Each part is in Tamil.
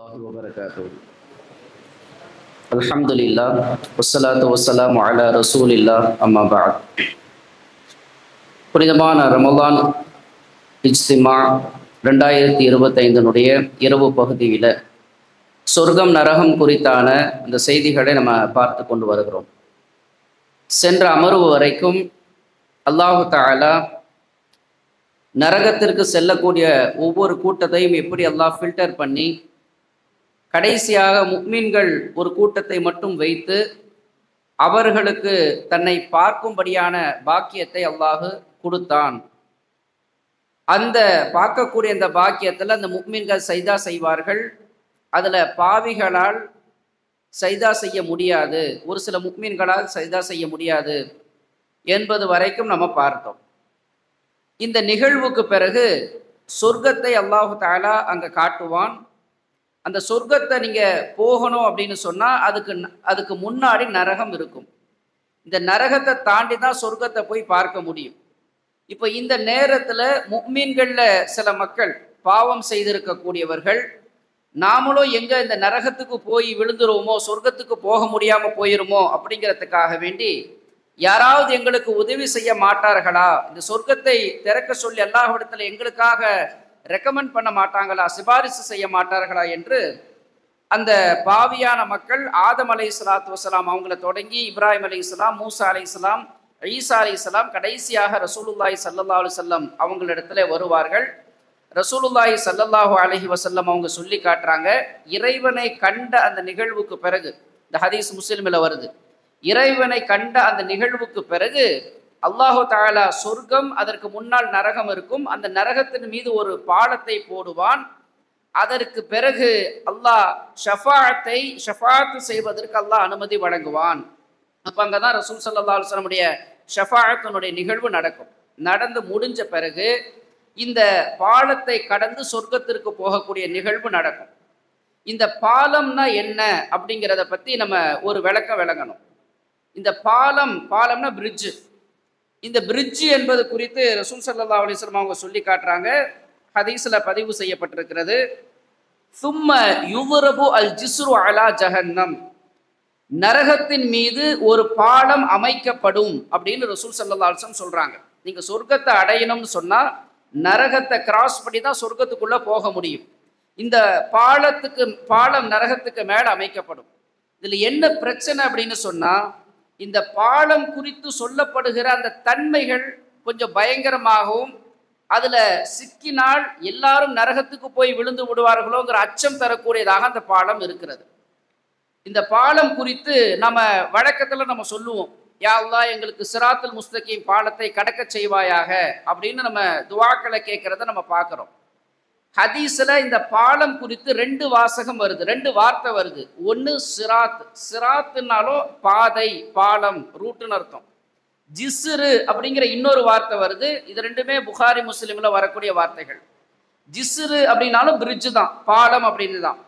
الله وبركاته. الحمد لله والصلاة والسلام على رسول الله أما بعد. புனிதமான ரமலான் இஜ்திமா 2025 இரவு பகுதியில் சொர்க்கம் நரகம் குறித்தான இந்த செய்திகளை நம்ம பார்த்து கொண்டு வருகிறோம். சென்ற அமர்வு வரைக்கும் அல்லாஹு தஆலா நரகத்திற்கு செல்லக்கூடிய ஒவ்வொரு கூட்டத்தையும் எப்படி அல்லாஹ் ஃபில்டர் பண்ணி கடைசியாக முஃமின்கள் ஒரு கூட்டத்தை மட்டும் வைத்து அவர்களுக்கு தன்னை பார்க்கும்படியான பாக்கியத்தை அல்லாஹ் கொடுத்தான். அந்த பார்க்கக்கூடிய அந்த பாக்கியத்தில் அந்த முஃமின்கள் சைதா செய்வார்கள். அதில் பாவிகளால் சைதா செய்ய முடியாது, ஒரு சில முஃமின்களால் சைதா செய்ய முடியாது என்பது வரைக்கும் நம்ம பார்த்தோம். இந்த நிகழ்வுக்கு பிறகு சொர்க்கத்தை அல்லாஹு தஆலா அங்கே காட்டுவான். அந்த சொர்க்கத்தை நீங்கள் போகணும் அப்படின்னு சொன்னால் அதுக்கு முன்னாடி நரகம் இருக்கும். இந்த நரகத்தை தாண்டி தான் சொர்க்கத்தை போய் பார்க்க முடியும். இப்போ இந்த நேரத்தில் முஃமின்களில் சில மக்கள் பாவம் செய்திருக்கக்கூடியவர்கள், நாமளும் எங்கே இந்த நரகத்துக்கு போய் விழுந்துருவோமோ, சொர்க்கத்துக்கு போக முடியாமல் போயிருமோ அப்படிங்கிறதுக்காக வேண்டி யாராவது எங்களுக்கு உதவி செய்ய மாட்டார்களா, இந்த சொர்க்கத்தை திறக்க சொல்லி அல்லாஹ்விடத்தில் எங்களுக்காக ரெக்கமெண்ட் பண்ண மாட்டாங்களா, சிபாரிசு செய்ய மாட்டார்களா என்று அந்த பாவியான மக்கள் ஆதம் அலைஹிஸ்ஸலாத்து வஸ்ஸலாம் அவங்கள தொடங்கி இப்ராஹிம் அலைஹிஸ்ஸலாம், மூசா அலைஹிஸ்ஸலாம், ஈசா அலைஹிஸ்ஸலாம், கடைசியாக ரசூலுல்லாஹி ஸல்லல்லாஹு அலைஹி வஸல்லம் அவங்களிடத்துல வருவார்கள். ரசூலுல்லாஹி ஸல்லல்லாஹு அலைஹி வஸல்லம் அவங்க சொல்லி காட்டுறாங்க, இறைவனை கண்ட அந்த நிகழ்வுக்கு பிறகு, இந்த ஹதீஸ் முஸ்லிமில் வருது, இறைவனை கண்ட அந்த நிகழ்வுக்கு பிறகு அல்லாஹு தஆலா சொர்க்கம், அதற்கு முன்னால் நரகம் இருக்கும், அந்த நரகத்தின் மீது ஒரு பாலத்தை போடுவான். அதற்கு பிறகு அல்லாஹ் ஷஃபாஅத்து செய்வதற்கு அல்லாஹ் அனுமதி வழங்குவான். அப்போ அங்கே தான் ரசூல் ஸல்லல்லாஹு அலைஹி வஸல்லமுடைய ஷஃபாஅத்தினுடைய நிகழ்வு நடக்கும். நடந்து முடிஞ்ச பிறகு இந்த பாலத்தை கடந்து சொர்க்கத்திற்கு போகக்கூடிய நிகழ்வு நடக்கும். இந்த பாலம்னா என்ன அப்படிங்கிறத பற்றி நம்ம ஒரு விளக்கம் விளங்கணும். இந்த பாலம்னா பிரிட்ஜு. இந்த பிரிட்ஜு என்பது குறித்து ரசூல் ஸல்லல்லாஹு அலைஹி வஸல்லம் அவங்க சொல்லி காட்டுறாங்க. ஹதீஸில் பதிவு செய்யப்பட்டிருக்கிறது, சும்ம யுதுரபு அல் ஜிஸ்ரு அலா ஜஹன்னம், நரகத்தின் மீது ஒரு பாலம் அமைக்கப்படும் அப்படின்னு ரசூல் ஸல்லல்லாஹு அலைஹி வஸல்லம் சொல்றாங்க. நீங்க சொர்க்கத்தை அடையணும்னு சொன்னா நரகத்தை கிராஸ் பண்ணி தான் சொர்க்கத்துக்குள்ள போக முடியும். இந்த பாலம் நரகத்துக்கு மேல அமைக்கப்படும். இதுல என்ன பிரச்சனை அப்படின்னு சொன்னா, இந்த பாலம் குறித்து சொல்லப்படுகிற அந்த தன்மைகள் கொஞ்சம் பயங்கரமாகவும், அதுல சிக்கினால் எல்லாரும் நரகத்துக்கு போய் விழுந்து விடுவார்களோங்கிற அச்சம் தரக்கூடியதாக அந்த பாலம் இருக்கிறது. இந்த பாலம் குறித்து நம்ம வழக்கத்துல நம்ம சொல்லுவோம், யா அல்லாஹ் எங்களுக்கு சிராத்துல் முஸ்தகீம் பாலத்தை கடக்க செய்வாயாக அப்படின்னு நம்ம துஆக்களை கேட்கறத நம்ம பார்க்கிறோம். ஹதீஸ்ல இந்த பாலம் குறித்து 2 வாசகம் வருது, 2 வார்த்தை வருது. ஒன்று சிராத், சிராத்துனாலும் பாதை, பாலம், ரூட்டுன்னு அர்த்தம். ஜிஸ்ரு அப்படிங்கிற இன்னொரு வார்த்தை வருது. இது ரெண்டுமே புகாரி முஸ்லிம்ல வரக்கூடிய வார்த்தைகள். ஜிஸ்ரு அப்படின்னாலும் பிரிட்ஜ் தான், பாலம் அப்படின்னு தான்.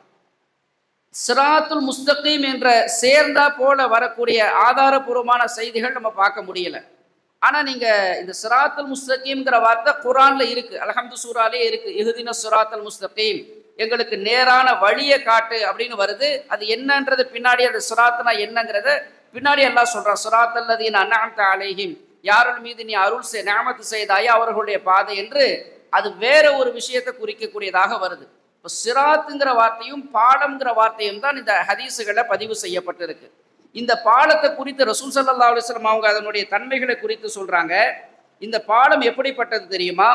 சிராத்துல் முஸ்தகீம் என்ற சேர்ந்தா போல வரக்கூடிய ஆதாரபூர்வமான செய்திகள் நம்ம பார்க்க முடியல. ஆனால் நீங்கள் இந்த சிராத்துல் முஸ்தகீம்ங்கிற வார்த்தை குர்ஆன்ல இருக்கு, அல்ஹம்து சூராலே இருக்கு, இஹ்தின சிராத்துல் முஸ்தகீம், எங்களுக்கு நேரான வழியை காட்டு அப்படின்னு வருது. அது என்னன்றது பின்னாடி, அந்த சிராத்னா என்னங்கிறத பின்னாடி எல்லாம் சொல்றான். சிராத்தல்லதீன அன்அம்த அலைஹிம், யாருடைய மீது நீ அருள் நிஅமத் செய்தாயே அவர்களுடைய பாதை என்று அது வேற ஒரு விஷயத்தை குறிக்கக்கூடியதாக வருது. இப்போ சிராத்துங்கிற வார்த்தையும் பாலம்ங்கிற வார்த்தையும் தான் இந்த ஹதீஸுகளை பதிவு செய்யப்பட்டிருக்கு. இந்த பாலத்தை குறித்து ரசூல் ஸல்லல்லாஹு அலைஹி வஸல்லம் அவங்க அதனுடைய தன்மைகளை குறித்து சொல்றாங்க. இந்த பாலம் எப்படிப்பட்டது தெரியுமா?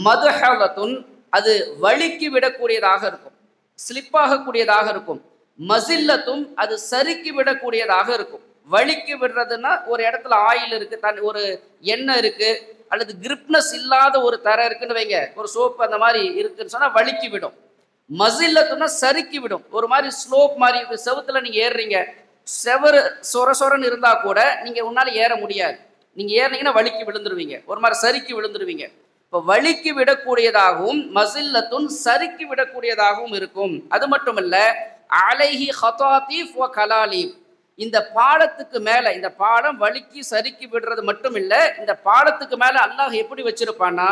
மதுஹலத்துன், அது வழுக்கி விடக்கூடியதாக இருக்கும், ஸ்லிப்பாகக்கூடியதாக இருக்கும். மசில்லத்தும், அது சறுக்கி விடக்கூடியதாக இருக்கும். வழுக்கி விடுறதுன்னா ஒரு இடத்துல ஆயில் இருக்கு, ஒரு எண்ணெய் இருக்கு, அல்லது கிரிப்னஸ் இல்லாத ஒரு தரை இருக்குன்னு வைங்க, ஒரு சோப்பு அந்த மாதிரி இருக்குன்னு சொன்னா வழுக்கி விடும். மசில்லத்துன்னா சறுக்கி விடும், ஒரு மாதிரி ஸ்லோப் மாதிரி. செவுத்துல நீங்க ஏறுறீங்க, செவரு சொரன்னு இருந்தா கூட நீங்க உன்னால ஏற முடியாது. நீங்க ஏறினீங்கன்னா வழுக்கி விழுந்துருவீங்க, ஒரு மாதிரி சறுக்கி விழுந்துருவீங்க. இப்போ வழுக்கி விடக்கூடியதாகவும் மசில்லத்துன் சறுக்கி விடக்கூடியதாகவும் இருக்கும். அது மட்டுமல்ல, அலைஹி ஹதாதீஃப் வ கலாலீப், இந்த பாலத்துக்கு மேல, இந்த பாலம் வழுக்கி சறுக்கி விடுறது மட்டும் இல்லை, இந்த பாலத்துக்கு மேல அல்லாஹ் எப்படி வச்சிருப்பான்னா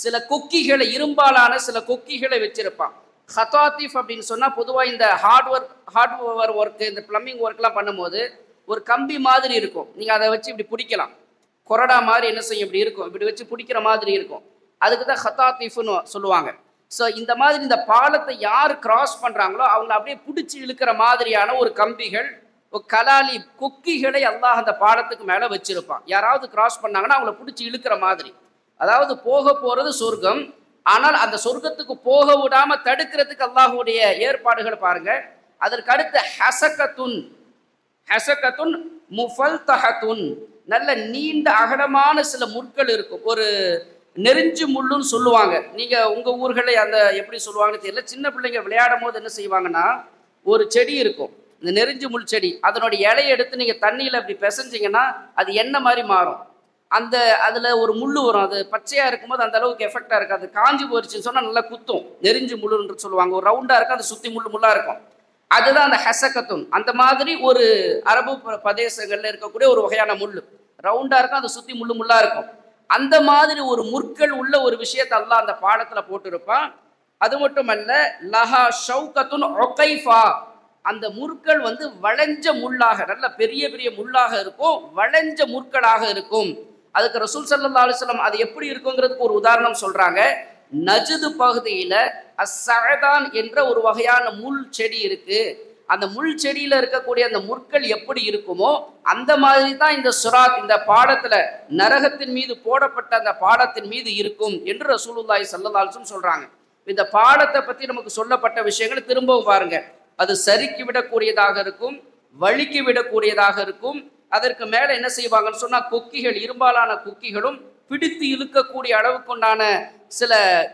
சில கொக்கிகளை, இரும்பாலான சில கொக்கிகளை வச்சிருப்பான். ஹதாத்திஃப் அப்படின்னு சொன்னால் பொதுவாக இந்த ஹார்ட்வேர் ஒர்க்கு, இந்த பிளம்பிங் ஒர்க்லாம் பண்ணும்போது ஒரு கம்பி மாதிரி இருக்கும். நீங்கள் அதை வச்சு இப்படி பிடிக்கலாம். கொரடா மாதிரி என்ன செய்யும், இப்படி இருக்கும், இப்படி வச்சு பிடிக்கிற மாதிரி இருக்கும். அதுக்கு தான் ஹதாத்திஃப்னு சொல்லுவாங்க. ஸோ இந்த மாதிரி இந்த பாலத்தை யார் கிராஸ் பண்ணுறாங்களோ அவங்கள அப்படியே பிடிச்சி இழுக்கிற மாதிரியான ஒரு கம்பிகள், ஒரு கலாலி கொக்கிகளை அல்லாஹ் அந்த பாலத்துக்கு மேலே வச்சிருப்பான். யாராவது கிராஸ் பண்ணாங்கன்னா அவங்கள பிடிச்சி இழுக்கிற மாதிரி. அதாவது போக போகிறது சொர்க்கம், ஆனால் அந்த சொர்க்கத்துக்கு போக விடாம தடுக்கிறதுக்கு அல்லாஹுடைய ஏற்பாடுகள் பாருங்க. அதற்கு அடுத்து ஹசகத்துன் முஃபல்தஹத்துன், நல்ல நீண்ட அகலமான சில முட்கள் இருக்கும். ஒரு நெருஞ்சி முள்ளுன்னு சொல்லுவாங்க. நீங்க உங்க ஊர்களை அந்த எப்படி சொல்லுவாங்கன்னு தெரியல. சின்ன பிள்ளைங்க விளையாடும் போது என்ன செய்வாங்கன்னா, ஒரு செடி இருக்கும், இந்த நெருஞ்சி முள் செடி. அதனுடைய இலையை எடுத்து நீங்க தண்ணியில அப்படி பிசைஞ்சிங்கன்னா அது எண்ணெய் மாதிரி மாறும். அதில் ஒரு முள் வரும். அது பச்சையாக இருக்கும்போது அந்த அளவுக்கு எஃபெக்டாக இருக்காது. காஞ்சி போயிடுச்சுன்னு சொன்னால் நல்லா குத்தும். நெருஞ்சி முள்ளுன்னு சொல்லுவாங்க. ஒரு ரவுண்டாக இருக்கும், அது சுற்றி முள்ளாக இருக்கும். அதுதான் அந்த ஹசகத்துன். அந்த மாதிரி ஒரு அரபு பிரதேசங்களில் இருக்கக்கூடிய ஒரு வகையான முள் ரவுண்டாக இருக்கும், அது சுற்றி முள்ளாக இருக்கும். அந்த மாதிரி ஒரு முற்கள் உள்ள ஒரு விஷயத்தை அல்லாஹ் அந்த பாலத்தில் போட்டிருப்பான். அது மட்டுமல்ல, லஹா ஷௌகத்துன் ஒகைஃபா, அந்த முற்கள் வந்து வளைஞ்ச முள்ளாக, நல்ல பெரிய பெரிய முள்ளாக இருக்கும், வளைஞ்ச முற்களாக இருக்கும். அதுக்கு ரசூல் ஸல்லல்லாஹு அலைஹி வஸல்லம் அது எப்படி இருக்குங்கிறதுக்கு ஒரு உதாரணம் சொல்றாங்க. நஜ்து பகுதியில அஸ்ஸஅதான் என்ற ஒரு வகையான முள் செடி இருக்கு. அந்த முள் செடியில இருக்கக்கூடிய அந்த முற்கள் எப்படி இருக்குமோ அந்த மாதிரி தான் இந்த சுராத், இந்த பாடத்துல நரகத்தின் மீது போடப்பட்ட அந்த பாடத்தின் மீது இருக்கும் என்று ரசூலுல்லாஹி ஸல்லல்லாஹு அலைஹி வஸல்லம் சொல்றாங்க. இந்த பாடத்தை பத்தி நமக்கு சொல்லப்பட்ட விஷயங்களை திரும்பவும் பாருங்க. அது சறுக்கி விடக்கூடியதாக இருக்கும், வழுக்கி விடக்கூடியதாக இருக்கும். அதற்கு மேல என்ன செய்வாங்கன்னு சொன்னா, கொக்கிகள், இரும்பாலான கொக்கிகளும் பிடித்து இழுக்கக்கூடிய அளவுக்குண்டான சில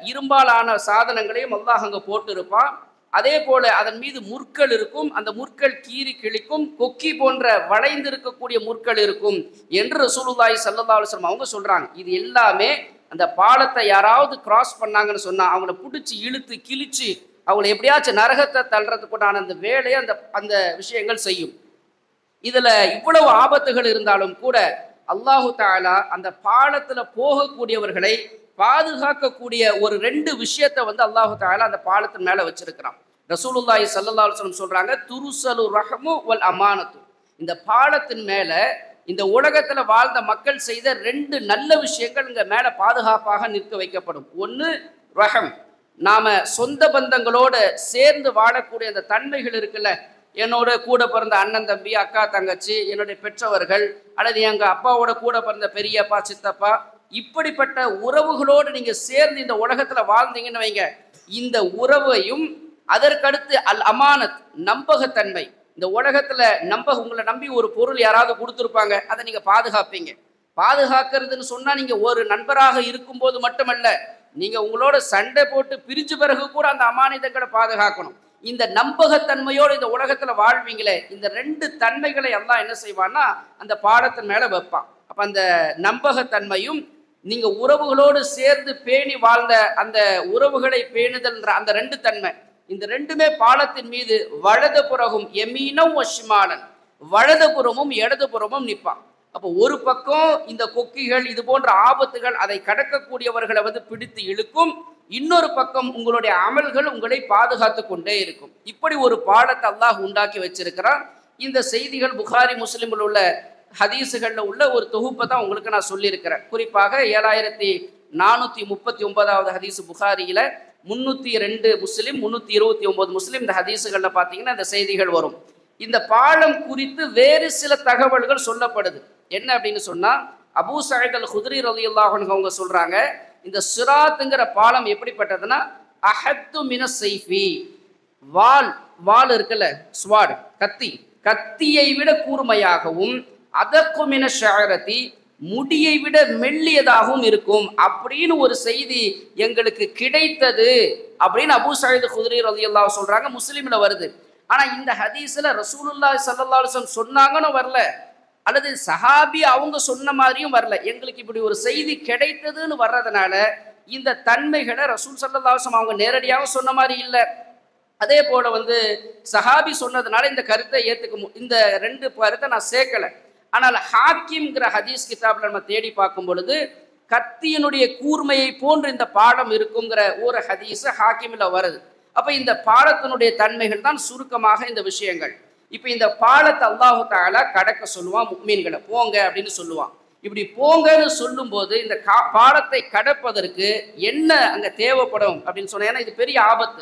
இரும்பாலான சாதனங்களையும் அல்லாஹ் அங்க போட்டு இருப்பான். அதே போல அதன் மீது முற்கள் இருக்கும். அந்த முற்கள் கீறி கிழிக்கும். கொக்கி போன்ற வளைந்து இருக்கக்கூடிய முற்கள் இருக்கும் என்று ரசூலுல்லாஹி ஸல்லல்லாஹு அலைஹி வஸல்லம் அவங்க சொல்றாங்க. இது எல்லாமே அந்த பாலத்தை யாராவது கிராஸ் பண்ணாங்கன்னு சொன்னா அவங்கள பிடிச்சி இழுத்து கிழிச்சு அவங்களை எப்படியாச்சும் நரகத்தை தள்ளுறதுக்குண்டான அந்த வேலையை அந்த விஷயங்கள் செய்யும். இதுல இவ்வளவு ஆபத்துகள் இருந்தாலும் கூட அல்லாஹு தஆலா அந்த பாலத்துல போகக்கூடியவர்களை பாதுகாக்கக்கூடிய ஒரு 2 விஷயத்தை வந்து அல்லாஹு தஆலா அந்த பாலத்தின் மேல வச்சிருக்கிறான். ரசூலுல்லாஹி ஸல்லல்லாஹு அலைஹி வஸல்லம் சொல்றாங்க, துருசலு ரஹ்மு வல் அமானத்து. இந்த பாலத்தின் மேல இந்த உலகத்துல வாழ்ந்த மக்கள் செய்த 2 நல்ல விஷயங்கள் இங்க மேல பாதுகாப்பாக நிற்க வைக்கப்படும். ஒன்று ரஹம், நாம சொந்த பந்தங்களோட சேர்ந்து வாழக்கூடிய அந்த தன்மைகள் இருக்குல்ல, என்னோட கூட பிறந்த அண்ணன் தம்பி, அக்கா தங்கச்சி, என்னுடைய பெற்றவர்கள், அல்லது எங்க அப்பாவோட கூட பிறந்த பெரியப்பா சித்தப்பா, இப்படிப்பட்ட உறவுகளோடு நீங்க சேர்ந்து இந்த உலகத்துல வாழ்ந்தீங்கன்னு வைங்க, இந்த உறவையும் அதற்கடுத்து அல் அமானத், நம்பகத்தன்மை. இந்த உலகத்துல உங்களை நம்பி ஒரு பொருள் யாராவது கொடுத்துருப்பாங்க, அதை நீங்க பாதுகாப்பீங்க. பாதுகாக்கிறதுன்னு சொன்னா நீங்க ஒரு நண்பராக இருக்கும்போது மட்டுமல்ல, நீங்க உங்களோட சண்டை போட்டு பிரிஞ்சு பிறகு கூட அந்த அமானிதங்களை பாதுகாக்கணும். இந்த நம்பகத்தன்மையோடு இந்த உலகத்துல வாழ்வீங்களே, இந்த 2 தன்மைகளை எல்லாம் என்ன செய்வான்னா அந்த பாடத்தின் மேல வைப்பான். அப்ப அந்த நம்பகத்தன்மையும் நீங்க உறவுகளோடு சேர்ந்து பேணி வாழ்ந்த அந்த உறவுகளை பேணுதல்ன்ற அந்த 2 தன்மை, இந்த 2மே பாலத்தின் மீது வலது புறமும் எமீனம் வஷ்மாலன், வலது புறமும் இடது புறமும் நிற்பான். அப்போ ஒரு பக்கம் இந்த கொக்கிகள், இது போன்ற ஆபத்துகள் அதை கடக்கக்கூடியவர்களை வந்து பிடித்து இழுக்கும், இன்னொரு பக்கம் உங்களுடைய அமல்கள் உங்களை பாதுகாத்து கொண்டே இருக்கும். இப்படி ஒரு பாடத்தை அல்லாஹ் உண்டாக்கி வச்சிருக்கிறான். இந்த செய்திகள் புகாரி முஸ்லிமில் உள்ள ஹதீஸுகளில் உள்ள ஒரு தொகுப்பை தான் உங்களுக்கு நான் சொல்லியிருக்கிறேன். குறிப்பாக 7439வது ஹதீஸ் புகாரியில், 302 முஸ்லிம், 329 முஸ்லிம், இந்த ஹதீஸுகளில் பார்த்தீங்கன்னா இந்த செய்திகள் வரும். இந்த பாலம் குறித்து வேறு சில தகவல்கள் சொல்லப்படுது. என்ன அப்படின்னு சொன்னா, அபூ சயீத் அல் குத்ரி ரலியல்லாஹு அன்ஹு அவங்க சொல்றாங்க, இந்த சிராத்துங்கிற பாலம் எப்படிப்பட்டதுன்னா, அஹத்து மின ஸைஃபி, வால் இருக்குல்ல, ஸ்வாட், கத்தியை விட கூர்மையாகவும், அதற்கு மின ஷஅரதி, முடியை விட மெல்லியதாகவும் இருக்கும் அப்படின்னு ஒரு செய்தி எங்களுக்கு கிடைத்தது அப்படின்னு அபூ சயீத் குத்ரி ரலியல்லாஹு சொல்றாங்க. முஸ்லிம்ல வருது. ஆனா இந்த ஹதீஸ்ல ரசூலுல்லாஹி ஸல்லல்லாஹு அலைஹி வஸல்லம் சொன்னாங்கன்னு வரல, அல்லது சஹாபி அவங்க சொன்ன மாதிரியும் வரல. எங்களுக்கு இப்படி ஒரு செய்தி கிடைத்ததுன்னு வர்றதுனால இந்த தன்மைகளை ரசூல் ஸல்லல்லாஹு அலைஹி வஸல்லம் அவங்க நேரடியாக சொன்ன மாதிரி இல்லை. அதே போல வந்து சஹாபி சொன்னதுனால இந்த கருத்தை இந்த 2 கருத்தை நான் சேர்க்கல. ஆனால் ஹாக்கிம்ங்கிற ஹதீஸ் கிதாப்ல நம்ம தேடி பார்க்கும் பொழுது கத்தியினுடைய கூர்மையை போன்று இந்த பாடம் இருக்குங்கிற ஒரு ஹதீஸ் ஹாக்கிமில் வருது. அப்ப இந்த பாலத்தினுடைய தன்மைகள் தான் சுருக்கமாக இந்த விஷயங்கள். இப்ப இந்த பாலத்தை அல்லாஹு தஆலா கடக்க சொல்லுவான் முஃமின்களை, போங்க அப்படின்னு சொல்லுவான். இப்படி போங்கன்னு சொல்லும்போது இந்த பாலத்தை கடப்பதற்கு என்ன அங்க தேவைப்படும் அப்படின்னு சொன்னா, ஏன்னா இது பெரிய ஆபத்து.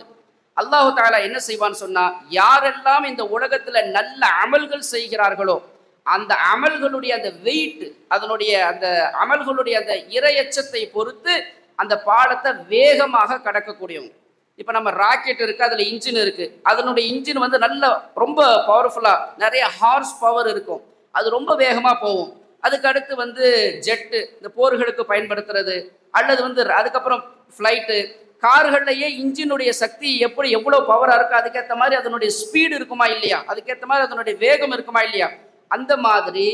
அல்லாஹு தஆலா என்ன செய்வான்னு சொன்னா, யாரெல்லாம் இந்த உலகத்துல நல்ல அமல்கள் செய்கிறார்களோ அந்த அமல்களுடைய அந்த வெயிட், அதனுடைய அந்த அமல்களுடைய அந்த இரையச்சத்தை பொறுத்து அந்த பாலத்தை வேகமாக கடக்கக்கூடியவங்க. இப்போ நம்ம ராக்கெட் இருக்கு, அதுல இன்ஜின் இருக்கு, அதனுடைய இன்ஜின் வந்து நல்ல ரொம்ப பவர்ஃபுல்லா நிறைய ஹார்ஸ் பவர் இருக்கும், அது ரொம்ப வேகமா போகும். அதுக்கு அடுத்து வந்து ஜெட்டு, இந்த போர்களுக்கு பயன்படுத்துறது, அல்லது வந்து அதுக்கப்புறம் ஃப்ளைட்டு, கார்கள்லையே இன்ஜினுடைய சக்தி எப்படி எவ்வளவு பவரா இருக்கு, அதுக்கேற்ற மாதிரி அதனுடைய ஸ்பீடு இருக்குமா இல்லையா, அதுக்கேற்ற மாதிரி அதனுடைய வேகம் இருக்குமா இல்லையா, அந்த மாதிரி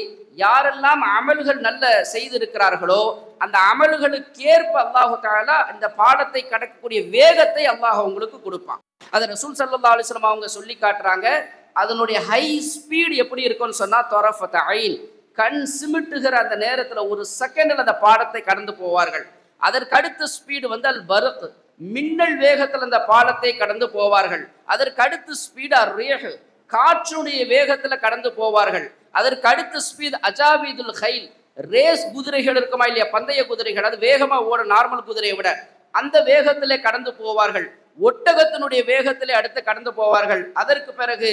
யாரெல்லாம் அமல்கள் நல்ல செய்திருக்கிறார்களோ அந்த அமல்களுக்கேற்ப அல்லாஹு தஆலா இந்த பாலத்தை கடக்கக்கூடிய வேகத்தை அல்லாஹ் உங்களுக்கு கொடுப்பான். அதை ரசூல் ஸல்லல்லாஹு அலைஹி வஸல்லம் அவங்க சொல்லி காட்டுறாங்க. அதனுடைய ஹை ஸ்பீடு எப்படி இருக்கும்னு சொன்னா, தொரஃபத் ஐன், கண் சிமிட்டுகிற அந்த நேரத்தில் ஒரு செகண்டில் அந்த பாலத்தை கடந்து போவார்கள். அதற்கு அடுத்த ஸ்பீடு வந்து அல் பரக், மின்னல் வேகத்தில் அந்த பாலத்தை கடந்து போவார்கள். அதற்கு அடுத்த ஸ்பீடு ரீஹ், காற்றுடைய வேகத்தில் கடந்து போவார்கள். அதற்கு அடுத்த ஸ்பீட் அஜாபீதுல் ஹைல், ரேஸ் குதிரைகள் இருக்குமா இல்லையா, பந்தய குதிரைகள், அது வேகமா ஓட நார்மல் குதிரையை விட அந்த வேகத்திலே கடந்து போவார்கள். ஒட்டகத்தினுடைய வேகத்திலே அடுத்து கடந்து போவார்கள். அதற்கு பிறகு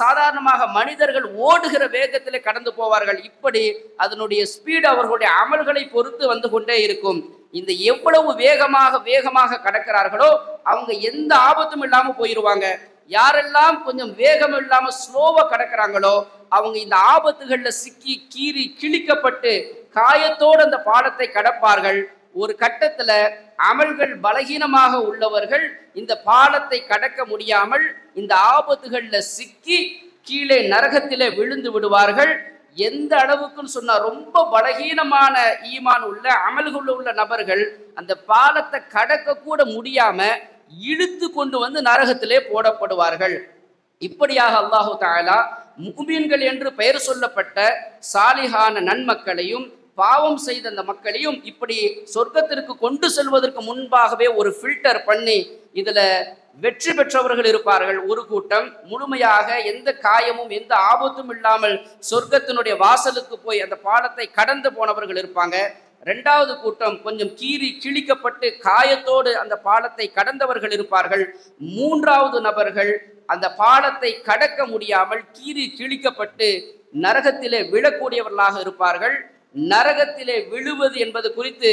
சாதாரணமாக மனிதர்கள் ஓடுகிற வேகத்திலே கடந்து போவார்கள். இப்படி அதனுடைய ஸ்பீடு அவர்களுடைய அமல்களை பொறுத்து வந்து கொண்டே இருக்கும். இந்த எவ்வளவு வேகமாக கடக்கிறார்களோ அவங்க எந்த ஆபத்தும் இல்லாம போயிடுவாங்க. யாரெல்லாம் கொஞ்சம் வேகம் இல்லாம ஸ்லோவா கடக்கிறாங்களோ அவங்க இந்த ஆபத்துகள்ல சிக்கி கீறி கிழிக்கப்பட்டு காயத்தோடு அந்த பாலத்தை கடப்பார்கள். ஒரு கட்டத்துல அமல்கள் பலகீனமாக உள்ளவர்கள் இந்த பாலத்தை கடக்க முடியாமல் இந்த ஆபத்துகள்ல சிக்கி கீழே நரகத்திலே விழுந்து விடுவார்கள். எந்த அளவுக்குன்னு சொன்னா, ரொம்ப பலகீனமான ஈமான் உள்ள அமல்கள் உள்ள நபர்கள் அந்த பாலத்தை கடக்க கூட முடியாம இழுத்து கொண்டு வந்து நரகத்திலே போடப்படுவார்கள். இப்படியாக அல்லாஹு தஆலா முஃமின்கள் என்று பெயர் சொல்லப்பட்ட சாலிஹான நன்மக்களையும் பாவம் செய்த அந்த மக்களையும் இப்படி சொர்க்கத்திற்கு கொண்டு செல்வதற்கு முன்பாகவே ஒரு ஃபில்டர் பண்ணி இதுல வெற்றி பெற்றவர்கள் இருப்பார்கள். ஒரு கூட்டம் முழுமையாக எந்த காயமும் எந்த ஆபத்தும் இல்லாமல் சொர்க்கத்தினுடைய வாசலுக்கு போய் அந்த பாலத்தை கடந்து போனவர்கள் இருப்பாங்க. ரெண்டாவது கூட்டம் கொஞ்சம் கீறி கிழிக்கப்பட்டு காயத்தோடு அந்த பாலத்தை கடந்தவர்கள் இருப்பார்கள். மூன்றாவது நபர்கள் அந்த பாலத்தை கடக்க முடியாமல் கீறி கிழிக்கப்பட்டு நரகத்திலே விழக்கூடியவர்களாக இருப்பார்கள். நரகத்திலே விழுவது என்பது குறித்து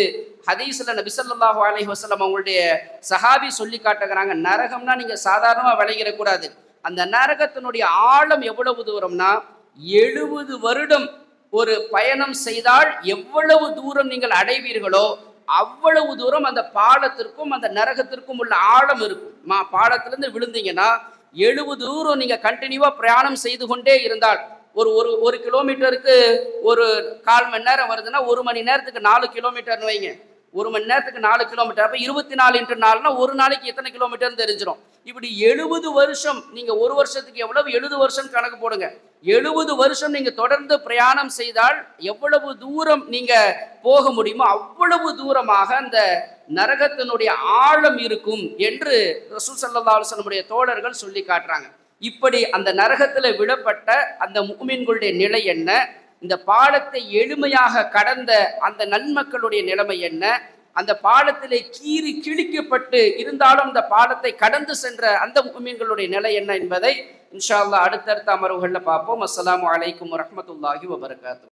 ஹதீஸ்ல நபி ஸல்லல்லாஹு அலைஹி வஸல்லம் அவங்களுடைய சஹாபி சொல்லி காட்டுகிறாங்க. நரகம்னா நீங்க சாதாரணமா விளங்கிடக்கூடாது. அந்த நரகத்தினுடைய ஆழம் எவ்வளவு தூரம்னா, 70 வருடம் ஒரு பயணம் செய்தால் எவ்வளவு தூரம் நீங்கள் அடைவீர்களோ அவ்வளவு தூரம் அந்த பாலத்திற்கும் அந்த நரகத்திற்கும் உள்ள ஆழம் இருக்கும். பாலத்திலிருந்து விழுந்தீங்கன்னா 70 தூரம் நீங்க கண்டினியூவா பிரயாணம் செய்து கொண்டே இருந்தால், ஒரு கிலோமீட்டருக்கு ஒரு 1/4 மணி நேரம் வருதுன்னா 1 மணி நேரத்துக்கு 4 கிலோமீட்டர்னு வைங்க. 1 மணி நேரத்துக்கு 4 கிலோமீட்டர், அப்ப 24 × 4னா ஒரு நாளைக்கு எத்தனை கிலோமீட்டர்னு தெரிஞ்சிடும். இப்படி 70 வருஷம், நீங்க ஒரு வருஷத்துக்கு எவ்வளவு, 70 வருஷம் கணக்கு போடுங்க. 70 வருஷம் நீங்க தொடர்ந்து பிரயாணம் செய்தால் எவ்வளவு தூரம் நீங்க போக முடியுமோ அவ்வளவு தூரமாக அந்த நரகத்தினுடைய ஆழம் இருக்கும் என்று ரசூல் ஸல்லல்லாஹு அலைஹி வஸல்லம் தோழர்கள் சொல்லி காட்டுறாங்க. இப்படி அந்த நரகத்தில் விடப்பட்ட அந்த முஃமின்களுடைய நிலை என்ன, இந்த பாலத்தை எளிமையாக கடந்த அந்த நன்மக்களுடைய நிலைமை என்ன, அந்த பாலத்திலே கீறி கிழிக்கப்பட்டு இருந்தாலும் அந்த பாலத்தை கடந்து சென்ற அந்த முஃமின்களுடைய நிலை என்ன என்பதை இன்ஷா அல்லாஹ் அடுத்தடுத்த அமர்வுகளில் பார்ப்போம். அஸ்ஸலாமு அலைக்கும் வரஹ்மத்துல்லாஹி வபரகாத்துஹு.